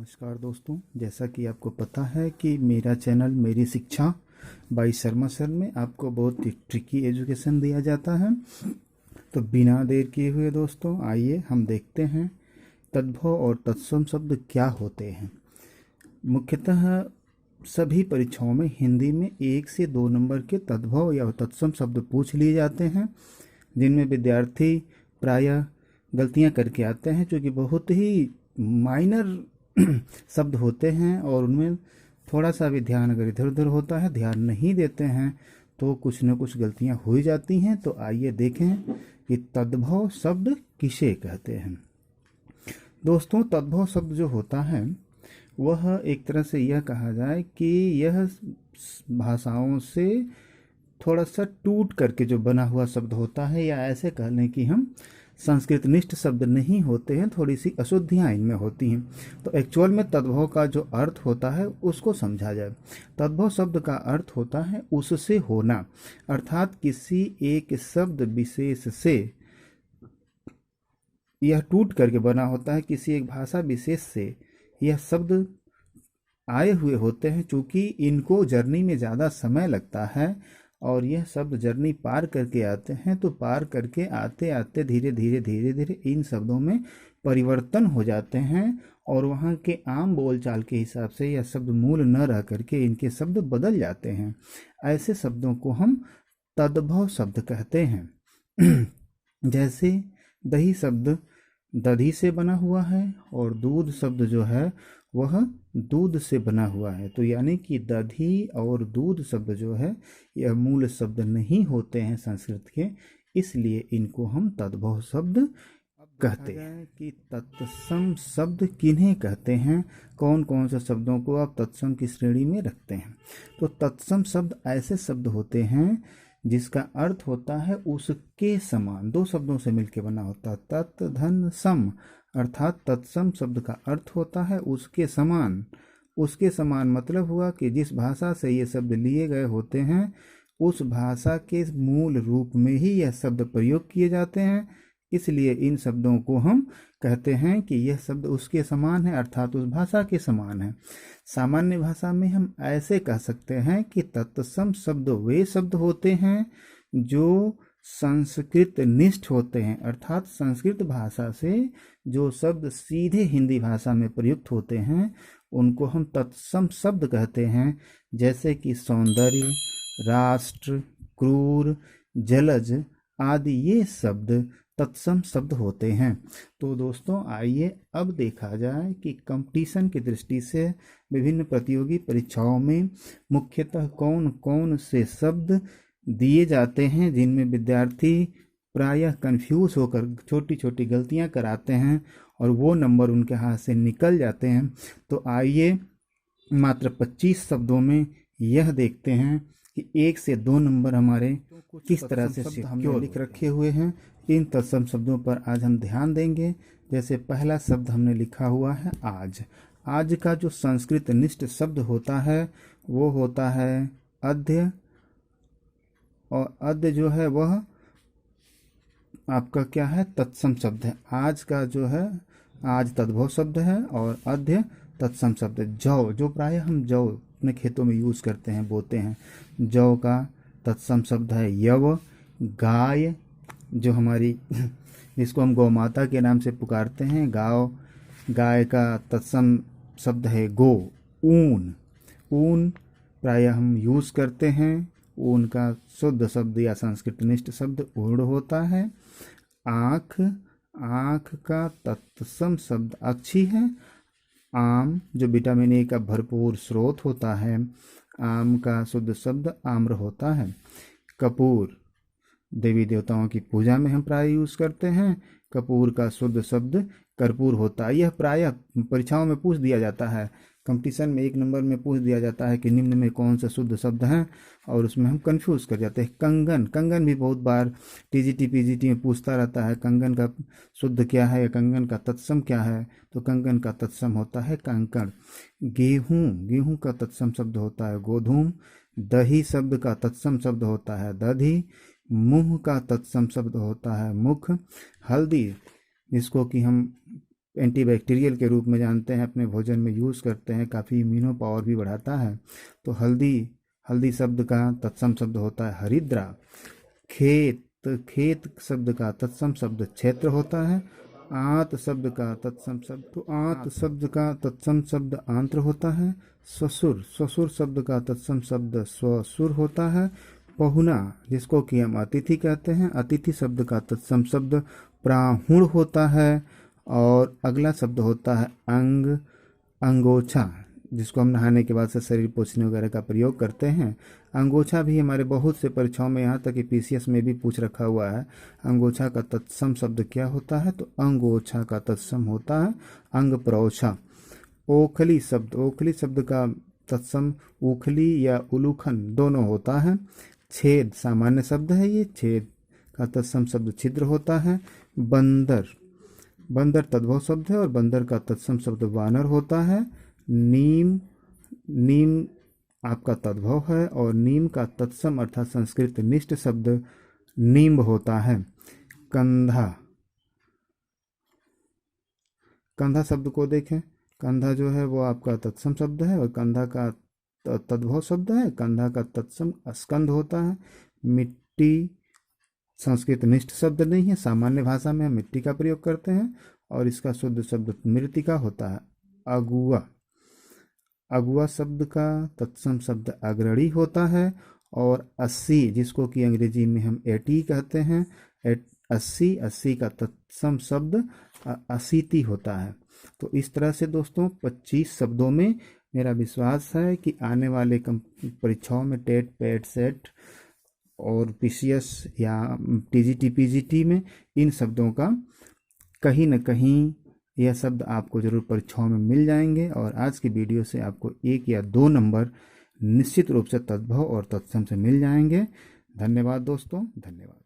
नमस्कार दोस्तों, जैसा कि आपको पता है कि मेरा चैनल मेरी शिक्षा बाई शर्मा सर में आपको बहुत ही ट्रिकी एजुकेशन दिया जाता है। तो बिना देर किए हुए दोस्तों, आइए हम देखते हैं तद्भव और तत्सम शब्द क्या होते हैं। मुख्यतः सभी परीक्षाओं में हिंदी में 1 से 2 नंबर के तद्भव या तत्सम शब्द पूछ लिए जाते हैं, जिनमें विद्यार्थी प्रायः गलतियां करके आते हैं, जो कि बहुत ही माइनर शब्द होते हैं और उनमें थोड़ा सा भी ध्यान अगर इधर उधर होता है, ध्यान नहीं देते हैं, तो कुछ न कुछ गलतियां हो ही जाती हैं। तो आइए देखें कि तद्भव शब्द किसे कहते हैं। दोस्तों, तद्भव शब्द जो होता है वह एक तरह से यह कहा जाए कि यह भाषाओं से थोड़ा सा टूट करके जो बना हुआ शब्द होता है, या ऐसे कह लें कि हम संस्कृतनिष्ठ शब्द नहीं होते हैं, थोड़ी सी अशुद्धियाँ इनमें होती हैं। तो एक्चुअल में तद्भव का जो अर्थ होता है उसको समझा जाए। तद्भव शब्द का अर्थ होता है उससे होना, अर्थात किसी एक शब्द विशेष से यह टूट करके बना होता है, किसी एक भाषा विशेष से यह शब्द आए हुए होते हैं। चूँकि इनको जर्नी में ज़्यादा समय लगता है और यह शब्द जर्नी पार करके आते हैं, तो पार करके आते आते धीरे धीरे इन शब्दों में परिवर्तन हो जाते हैं और वहाँ के आम बोलचाल के हिसाब से यह शब्द मूल न रह करके इनके शब्द बदल जाते हैं। ऐसे शब्दों को हम तद्भव शब्द कहते हैं। जैसे दही शब्द दधी से बना हुआ है और दूध शब्द जो है वह दूध से बना हुआ है। तो यानी कि दधी और दूध शब्द जो है यह मूल शब्द नहीं होते हैं संस्कृत के, इसलिए इनको हम तद्भव शब्द कहते हैं। कि तत्सम शब्द किन्हें कहते हैं, कौन कौन से शब्दों को आप तत्सम की श्रेणी में रखते हैं। तो तत्सम शब्द ऐसे शब्द होते हैं जिसका अर्थ होता है उसके समान। दो शब्दों से मिलकर बना होता है, तत् धन सम, अर्थात तत्सम शब्द का अर्थ होता है उसके समान। उसके समान मतलब हुआ कि जिस भाषा से ये शब्द लिए गए होते हैं उस भाषा के मूल रूप में ही यह शब्द प्रयोग किए जाते हैं, इसलिए इन शब्दों को हम कहते हैं कि यह शब्द उसके समान है, अर्थात उस भाषा के समान है। सामान्य भाषा में हम ऐसे कह सकते हैं कि तत्सम शब्द वे शब्द होते हैं जो संस्कृत निष्ठ होते हैं, अर्थात संस्कृत भाषा से जो शब्द सीधे हिंदी भाषा में प्रयुक्त होते हैं उनको हम तत्सम शब्द कहते हैं। जैसे कि सौंदर्य, राष्ट्र, क्रूर, जलज आदि ये शब्द तत्सम शब्द होते हैं। तो दोस्तों, आइए अब देखा जाए कि कंपटीशन की दृष्टि से विभिन्न प्रतियोगी परीक्षाओं में मुख्यतः कौन कौन से शब्द दिए जाते हैं जिनमें विद्यार्थी प्रायः कंफ्यूज होकर छोटी छोटी गलतियां कराते हैं और वो नंबर उनके हाथ से निकल जाते हैं। तो आइए मात्र 25 शब्दों में यह देखते हैं कि 1 से 2 नंबर हमारे किस तरह से शब्द हमने लिख रखे हुए हैं। इन तत्सम शब्दों पर आज हम ध्यान देंगे। जैसे पहला शब्द हमने लिखा हुआ है आज। आज का जो संस्कृत निष्ठ शब्द होता है वो होता है अद्य, और अद्य जो है वह आपका क्या है, तत्सम शब्द है। आज का जो है आज तद्भव शब्द है और अद्य तत्सम शब्द है। जौ, जो प्राय हम जौ अपने खेतों में यूज करते हैं, बोते हैं, जौ का तत्सम शब्द है यव। गाय, जो हमारी जिसको हम गौ माता के नाम से पुकारते हैं, गाय का तत्सम शब्द है गो। ऊन, ऊन प्राय हम यूज करते हैं, ऊन का शुद्ध शब्द या संस्कृतनिष्ठ शब्द ऊर्ण होता है। आँख, आँख का तत्सम शब्द अक्षी है। आम, जो विटामिन ए का भरपूर स्रोत होता है, आम का शुद्ध शब्द आम्र होता है। कपूर, देवी देवताओं की पूजा में हम प्राय यूज करते हैं, कपूर का शुद्ध शब्द कर्पूर होता है। यह प्रायः परीक्षाओं में पूछ दिया जाता है, कंपटीशन में 1 नंबर में पूछ दिया जाता है कि निम्न में कौन सा शुद्ध शब्द है, और उसमें हम कंफ्यूज कर जाते हैं। कंगन, कंगन भी बहुत बार टीजीटी पीजीटी में पूछता रहता है, कंगन का शुद्ध क्या है या कंगन का तत्सम क्या है। तो कंगन का तत्सम होता है कंकण। गेहूँ, गेहूँ का तत्सम शब्द होता है गोधूम। दही शब्द का तत्सम शब्द होता है दधी। मुँह का तत्सम शब्द होता है मुख। हल्दी, जिसको कि हम एंटीबैक्टीरियल के रूप में जानते हैं, अपने भोजन में यूज़ करते हैं, काफ़ी इम्यूनो पावर भी बढ़ाता है। तो हल्दी, हल्दी शब्द का तत्सम शब्द होता है हरिद्रा। खेत, खेत शब्द का तत्सम शब्द क्षेत्र होता है। आंत शब्द का तत्सम शब्द, तो आंत शब्द का तत्सम शब्द आंत्र होता है। ससुर, ससुर शब्द का तत्सम शब्द स्वसुर होता है। पहुना, जिसको कि हम अतिथि कहते हैं, अतिथि शब्द का तत्सम शब्द प्राहुण होता है। और अगला शब्द होता है अंग, अंगोछा, जिसको हम नहाने के बाद से शरीर पोंछने वगैरह का प्रयोग करते हैं। अंगोछा भी हमारे बहुत से परीक्षाओं में, यहाँ तक कि पीसीएस में भी पूछ रखा हुआ है, अंगोछा का तत्सम शब्द क्या होता है, तो अंगोछा का तत्सम होता है अंग प्रोछा। ओखली शब्द, ओखली शब्द का तत्सम उखली या उलूखन दोनों होता है। छेद सामान्य शब्द है, ये छेद का तत्सम शब्द छिद्र होता है। बंदर, बंदर तद्भव शब्द है और बंदर का तत्सम शब्द वानर होता है। नीम, नीम आपका तद्भव है और नीम का तत्सम अर्थात संस्कृत निष्ठ शब्द नींब होता है। कंधा, कंधा शब्द को देखें, कंधा जो है वो आपका तत्सम शब्द है और कंधा का तद्भव शब्द है। कंधा का तत्सम स्कंध होता है। मिट्टी संस्कृत निष्ठ शब्द नहीं है, सामान्य भाषा में हम मिट्टी का प्रयोग करते हैं और इसका शुद्ध शब्द मृत्तिका होता है। अगुआ, अगुआ शब्द का तत्सम शब्द अग्रणी होता है। और 80, जिसको कि अंग्रेजी में हम 80 कहते हैं, 80, 80 का तत्सम शब्द अशीति होता है। तो इस तरह से दोस्तों 25 शब्दों में मेरा विश्वास है कि आने वाले परीक्षाओं में टेट, पैट, सेट और पीसीएस या टीजीटी, पीजीटी में इन शब्दों का कहीं न कहीं यह शब्द आपको जरूर परीक्षाओं में मिल जाएंगे। और आज की वीडियो से आपको 1 या 2 नंबर निश्चित रूप से तद्भव और तत्सम से मिल जाएंगे। धन्यवाद दोस्तों, धन्यवाद।